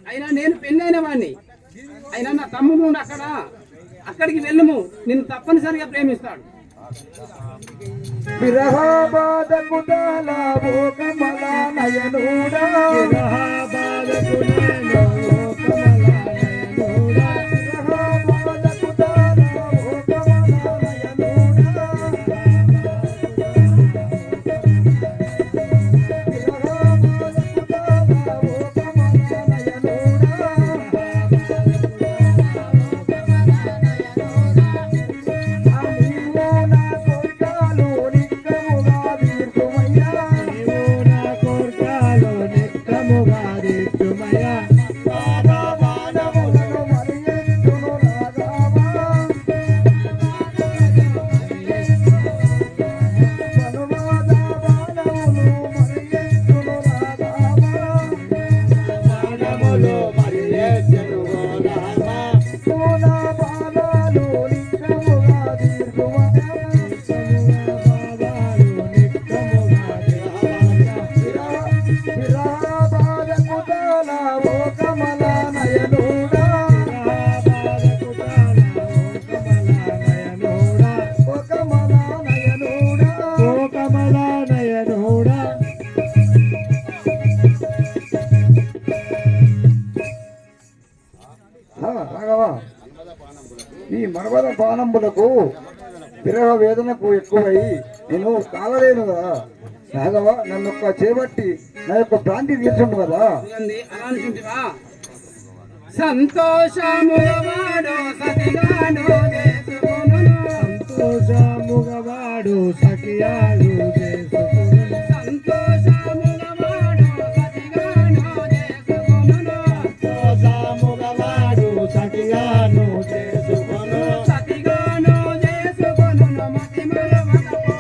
అయినా నేను పెళ్ళైన వాడిని, అయినా నా తమ్ముడు అక్కడికి వెళ్ళము, నిన్ను తప్పనిసరిగా ప్రేమిస్తాడు. విరహబాధకు దాలావో కమలా నయనుడా, విరహబాధకు దాలావో కమలా నయనుడా, విరహబాధకు దాలావో కమలా నయనుడా, విరహబాధకు దాలావో కమలా నయనుడా, ఈ మరవద పానంబులకు విరహ వేదనకు ఎక్కువై నేను కాలలేను కదా రాఘవ, నన్ను చేపట్టి నా యొక్క ప్రాంతి తీర్చుండు కదా. సంతోషములవాడో సతిగాను